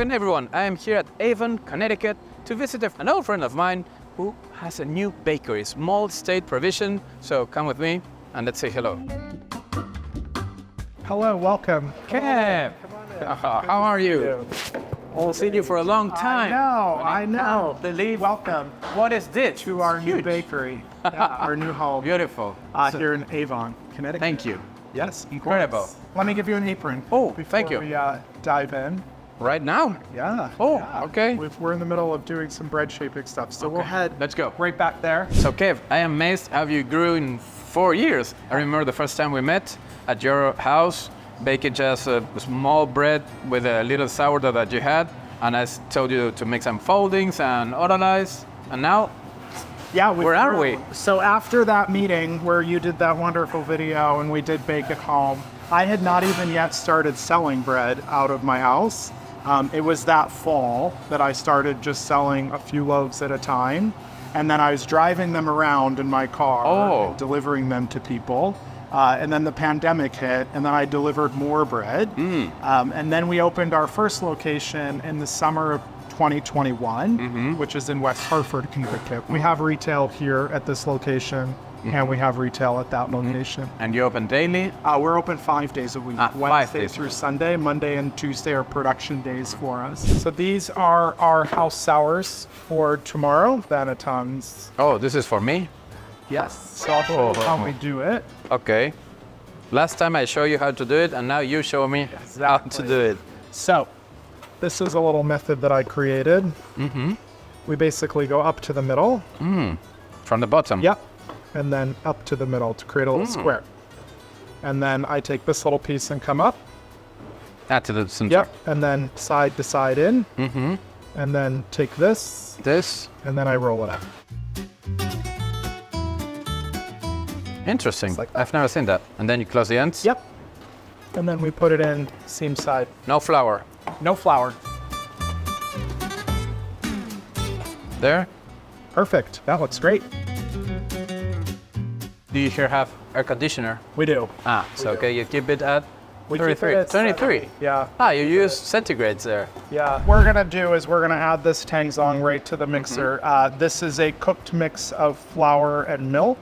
Kevin, everyone. I am here at Avon, Connecticut to visit an old friend of mine who has a new bakery, small state provision. So come with me and let's say hello. Hello, welcome. Kev, how are you? I've seen you for a long time. I know. Believe. Welcome What is this? to our new bakery, our new home Beautiful. here in Avon, Connecticut. Thank you. Yes, Incredible. Let me give you an apron. Oh, before thank you. We dive in. Right now? Yeah. Oh, yeah. okay. We're in the middle of doing some bread shaping stuff, so we'll head. Let's go. Right back there. So Kev, I am amazed how you grew in 4 years. I remember the first time we met at your house, baking just a small bread with a little sourdough that you had, and I told you to make some foldings and organize, and now, Yeah. where are we? So after that meeting where you did that wonderful video and we did bake at home, I had not even yet started selling bread out of my house. It was that fall that I started just selling a few loaves at a time. And then I was driving them around in my car, and delivering them to people. And then the pandemic hit, and then I delivered more bread. And then we opened our first location in the summer of 2021, which is in West Hartford, Connecticut. We have retail here at this location, and we have retail at that location. And you open daily? We're open 5 days a week, 5 Wednesday days. through Sunday. Monday and Tuesday are production days for us. So these are our house sours for tomorrow, Vanatons. Oh, this is for me? Yes. So I'll show you how we do it. Okay. Last time I showed you how to do it, and now you show me how to do it. So this is a little method that I created. We basically go up to the middle. From the bottom? Yep. And then up to the middle to create a little square. And then I take this little piece and come up. Add to the center. Yep. And then side to side in. And then take this. This. And then I roll it up. Interesting. like that. I've never seen that. And then you close the ends? Yep. And then we put it in seam side. No flour. No flour. There? Perfect. That looks great. Do you here have air conditioner? We do. So okay, you keep it at We keep it 33. at 23? Yeah. You use centigrades there. Yeah. What we're gonna do is we're gonna add this tangzong right to the mixer. This is a cooked mix of flour and milk,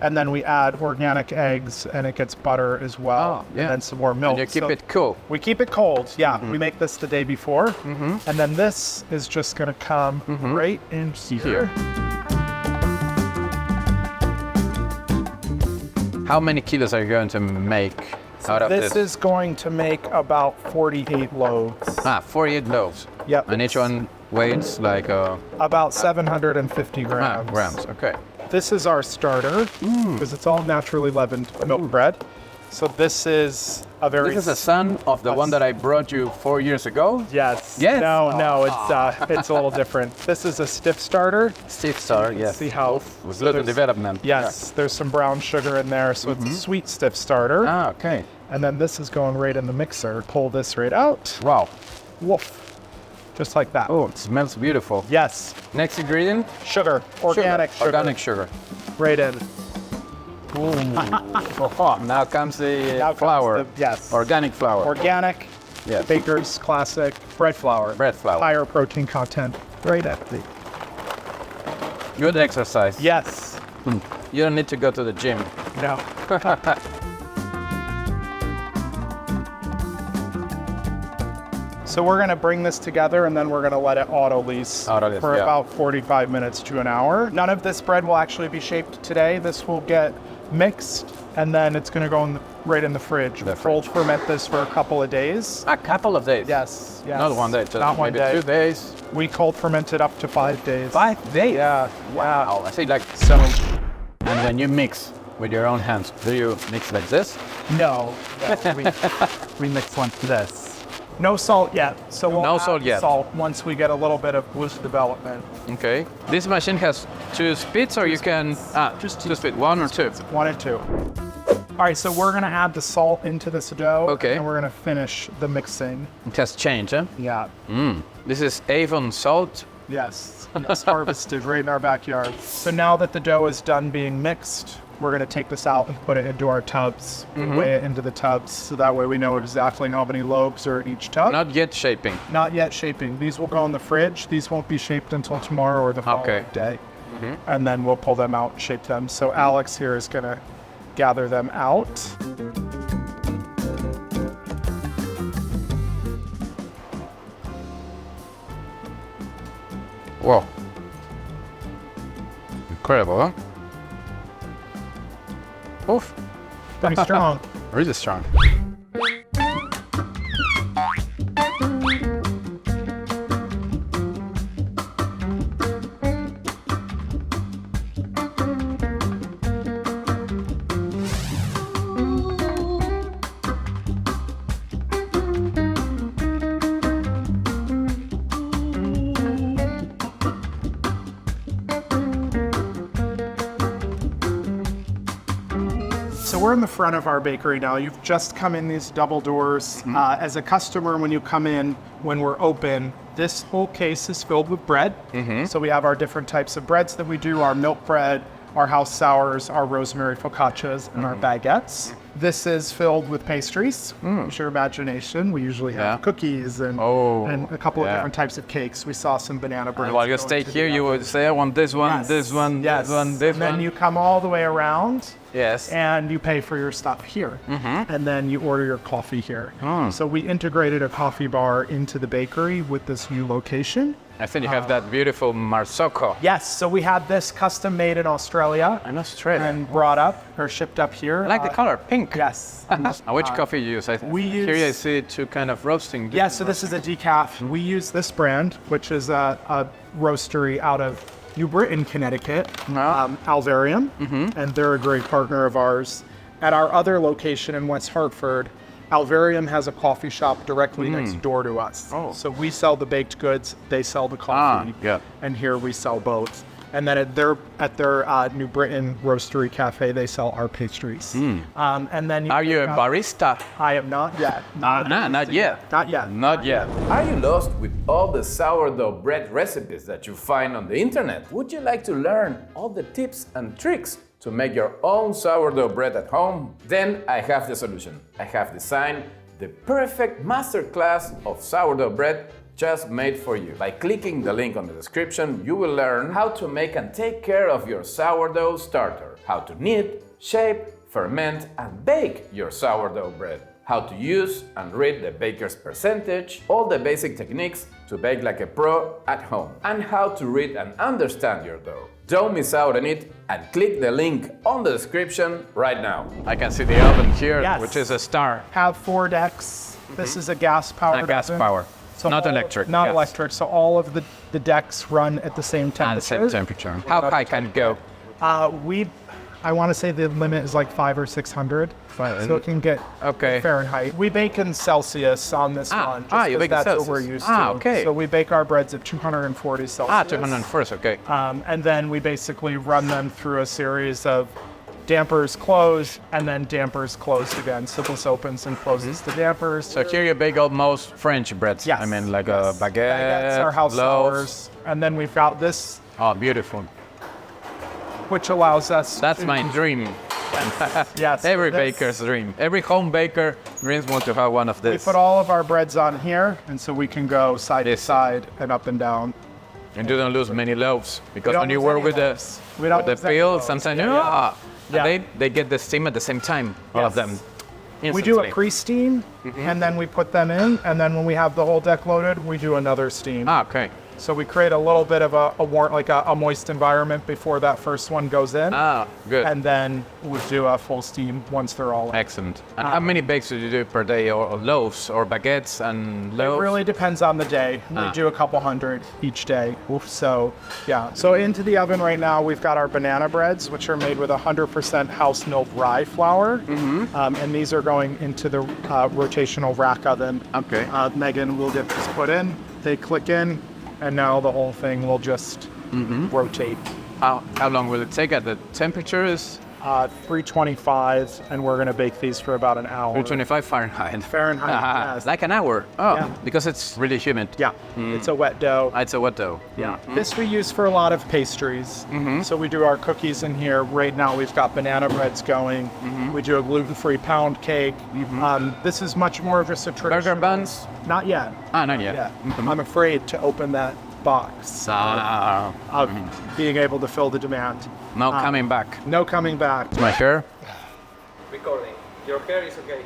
and then we add organic eggs, and it gets butter as well, yeah. and then some more milk. And you keep So it cool. We keep it cold. Yeah. We make this the day before, and then this is just gonna come right in here. How many kilos are you going to make out of This this? is going to make about 48 loaves. 48 loaves. Yep. And each one weighs like About 750 grams. grams. Okay. This is our starter because it's all naturally leavened milk bread. So this is a very This is a son of the one that I brought you 4 years ago. yes. Yes. No, it's a little different. This is a stiff starter. Steve Star, yes. See how With little development. yes, there's some brown sugar in there, so it's a sweet stiff starter. Okay. And then this is going right in the mixer. Pull this right out. Wow. Woof. Just like that. Oh, it smells beautiful. Yes. Next ingredient? Sugar. Organic sugar. Organic sugar. Right in. Now comes the Now comes flour. yes. Organic flour. Organic. Yes. Baker's classic bread flour. Bread flour. Higher protein content. Right at the. Good exercise. Yes. You don't need to go to the gym. No. So we're going to bring this together and then we're going to let it auto-lease for yeah. about 45 minutes to an hour. None of this bread will actually be shaped today. This will get mixed and then it's going to go right in the fridge. We'll cold ferment this for a couple of days. A couple of days. Yes. Not 1 day, just Not one maybe day. 2 days. We cold ferment it up to 5 days. 5 days? Yeah. Wow. I see, like, So and then you mix with your own hands. Do you mix like this? no, we mix one to this. No salt yet. So we'll No add salt yet. salt once we get a little bit of loose development. Okay. This machine has 2 speeds, or you can just 2 speed, 1 or 2. 1 and 2. All right, so we're gonna add the salt into this dough. Okay. And we're gonna finish the mixing. It has changed, huh? Yeah. This is Avon salt. Yes. It's harvested right in our backyard. So now that the dough is done being mixed, we're going to take this out and put it into our tubs, weigh it into the tubs, so that way we know exactly how many loaves are in each tub. Not yet shaping. Not yet shaping. These will go in the fridge. These won't be shaped until tomorrow or the following day. And then we'll pull them out and shape them. So Alex here is going to gather them out. Whoa. Incredible, huh? Oof. Pretty strong. Really strong. So we're in the front of our bakery now. You've just come in these double doors. As a customer, when you come in, when we're open, this whole case is filled with bread. So we have our different types of breads that we do, our milk bread, our house sours, our rosemary focaccias, and our baguettes. This is filled with pastries. Use your imagination. We usually have cookies and a couple of different types of cakes. We saw some banana bread. While you stay here, you would say, I want this one, this one, this one, this one. And then you come all the way around. And you pay for your stuff here. And then you order your coffee here. So we integrated a coffee bar into the bakery with this new location. I think you have that beautiful Marsocco. Yes, so we had this custom made in Australia. In Australia. And brought up or shipped up here. I like the color, pink. Yes. Which coffee you use? Here I see two kind of roasting. Yeah, so this is a decaf. We use this brand, which is a roastery out of New Britain, Connecticut, Alvarium, and they're a great partner of ours. At our other location in West Hartford, Alvarium has a coffee shop directly next door to us. So we sell the baked goods, they sell the coffee, and here we sell both. And then at their New Britain Roastery Cafe, they sell our pastries. And then are you a barista? I am not yet. Not yet. Not yet. Not yet. Are you lost with all the sourdough bread recipes that you find on the internet? Would you like to learn all the tips and tricks to make your own sourdough bread at home? Then I have the solution. I have designed the perfect masterclass of sourdough bread just made for you. By clicking the link on the description, you will learn how to make and take care of your sourdough starter, how to knead, shape, ferment, and bake your sourdough bread, how to use and read the baker's percentage, all the basic techniques to bake like a pro at home, and how to read and understand your dough. Don't miss out on it and click the link on the description right now. I can see the oven here, which is a star. Have 4 decks. This is a gas-powered gas oven. power. So not electric. Not electric. So all of the decks run at the same temperature. At the same temperature. How high can it go? I want to say the limit is like 500 or 600. So it can get Fahrenheit. We bake in Celsius on this one. You bake in that's Celsius. What we're used to. So we bake our breads at 240 Celsius. 240, okay. And then we basically run them through a series of dampers close, and then dampers closed again. So this opens and closes the dampers. So here you bake almost French breads. Yes. I mean, like a baguette, our house loaves. sours. And then we've got this. Oh, beautiful. Which allows us. That's my dream. Yes. Every baker's dream. Every home baker dreams want to have one of this. We put all of our breads on here, and so we can go side to side and up and down. And you don't lose many loaves, because when you work with the peel, sometimes they get the steam at the same time, all of them. Instantly. We do a pre-steam, and then we put them in, and then when we have the whole deck loaded, we do another steam. Okay. So we create a little bit of a moist environment before that first one goes in. Good. And then we do a full steam once they're all in. Excellent. And how many bakes do you do per day, or loaves, or baguettes and loaves? It really depends on the day. We do a couple hundred each day. So, yeah. So into the oven right now, we've got our banana breads, which are made with 100% house milled rye flour. And these are going into the rotational rack oven. Okay. Megan will get this put in. They click in. And now the whole thing will just rotate. How long will it take at the temperatures? 325, and we're gonna bake these for about an hour. 325 Fahrenheit. Fahrenheit, yes. Like an hour. Oh, Yeah. because it's really humid. Yeah, it's a wet dough. It's a wet dough. Yeah, this we use for a lot of pastries. So we do our cookies in here. Right now we've got banana breads going. We do a gluten-free pound cake. This is much more of just a traditional. Burger buns? Not yet. Not yet. Yeah. I'm afraid to open that box of being able to fill the demand. No coming back. No coming back. My hair? Recording. Your hair is okay.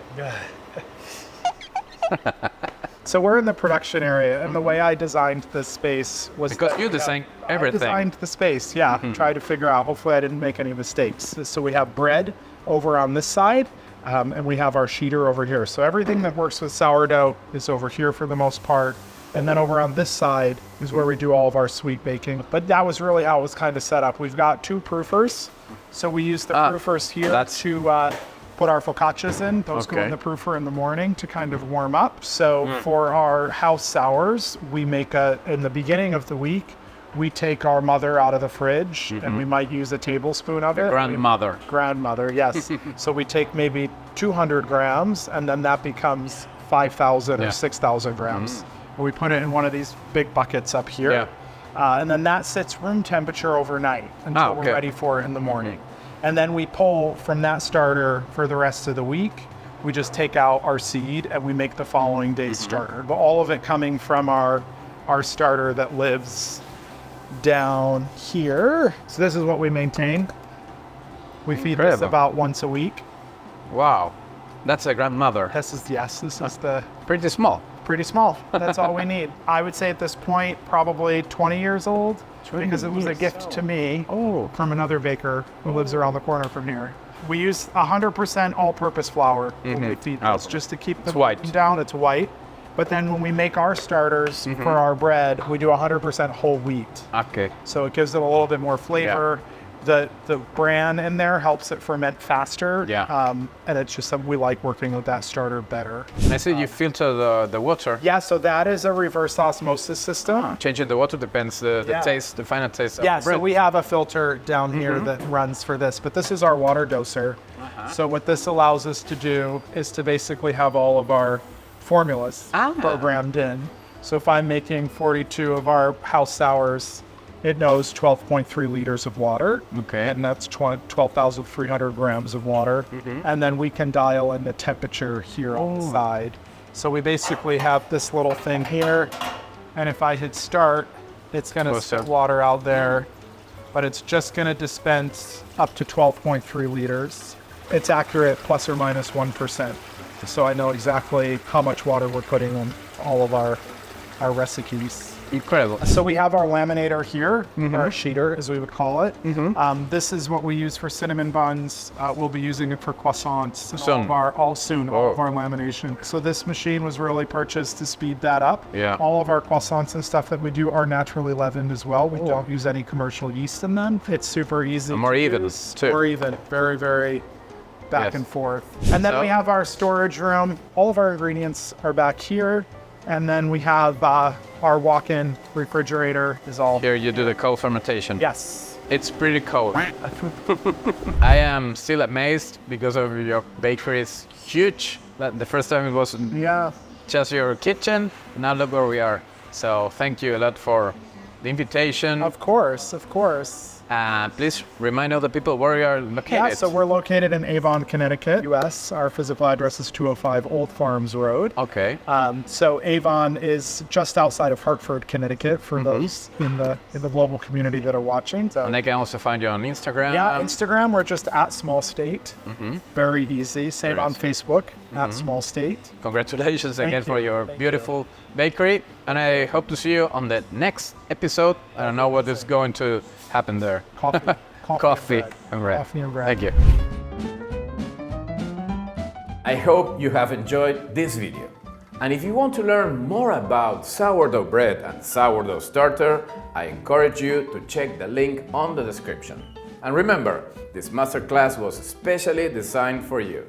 So we're in the production area, and the way I designed this space was Because you design I everything. designed the space, yeah. Try to figure out. Hopefully, I didn't make any mistakes. So we have bread over on this side, and we have our sheeter over here. So everything that works with sourdough is over here for the most part. And then over on this side is where we do all of our sweet baking. But that was really how it was kind of set up. We've got 2 proofers. So we use the proofers here to put our focaccias in. Those go in the proofer in the morning to kind of warm up. So for our house sours, we make in the beginning of the week, we take our mother out of the fridge and we might use a tablespoon of it. Grandmother. Grandmother, yes. So we take maybe 200 grams and then that becomes 5,000 or 6,000 grams. We put it in one of these big buckets up here. And then that sits room temperature overnight until we're ready for it in the morning. And then we pull from that starter for the rest of the week. We just take out our seed and we make the following day's starter. But all of it coming from our starter that lives down here. So this is what we maintain. We feed this about once a week. Wow. That's a grandmother. This is the Pretty small. pretty small. That's all we need. I would say at this point, probably 20 years old, because it was a gift to me from another baker who lives around the corner from here. We use 100% all-purpose flour when we feed this, just to keep the white. down. It's white. But then when we make our starters for our bread, we do 100% whole wheat. Okay. So it gives it a little bit more flavor. The bran in there helps it ferment faster. And it's just something we like working with that starter better. And I see you filter the water. Yeah, so that is a reverse osmosis system. Changing the water depends the taste, the final taste of Yeah, the bread. so we have a filter down here that runs for this, but this is our water doser. So what this allows us to do is to basically have all of our formulas programmed in. So if I'm making 42 of our house sours, it knows 12.3 liters of water. Okay. And that's 12,300 grams of water. And then we can dial in the temperature here on the side. So we basically have this little thing here. And if I hit start, it's going to spit water out there. But it's just going to dispense up to 12.3 liters. It's accurate plus or minus 1%. So I know exactly how much water we're putting in all of our recipes. Incredible. So we have our laminator here, or our sheeter, as we would call it. This is what we use for cinnamon buns. We'll be using it for croissants. All of our lamination. So this machine was really purchased to speed that up. All of our croissants and stuff that we do are naturally leavened as well. We don't use any commercial yeast in them. It's super easy. More even, too. More even. Very, very back and forth. And then we have our storage room. All of our ingredients are back here. And then we have our walk-in refrigerator is all Here you do the cold fermentation. Yes. It's pretty cold. I am still amazed because of your bakery is huge. The first time it was just your kitchen. Now look where we are. So thank you a lot for the invitation. Of course, of course. Please remind other people where you are located. Yeah, so we're located in Avon, Connecticut, U.S. Our physical address is 205 Old Farms Road. Okay. So Avon is just outside of Hartford, Connecticut, for those in the global community that are watching. So. And they can also find you on Instagram. Yeah, Instagram, we're just at Small State. Very easy. Same on Facebook, at Small State. Congratulations again for your beautiful bakery. And I hope to see you on the next episode. I don't know what is going to happen there. Coffee. Coffee and bread. Coffee and bread. Thank you. I hope you have enjoyed this video. And if you want to learn more about sourdough bread and sourdough starter, I encourage you to check the link on the description. And remember, this masterclass was specially designed for you.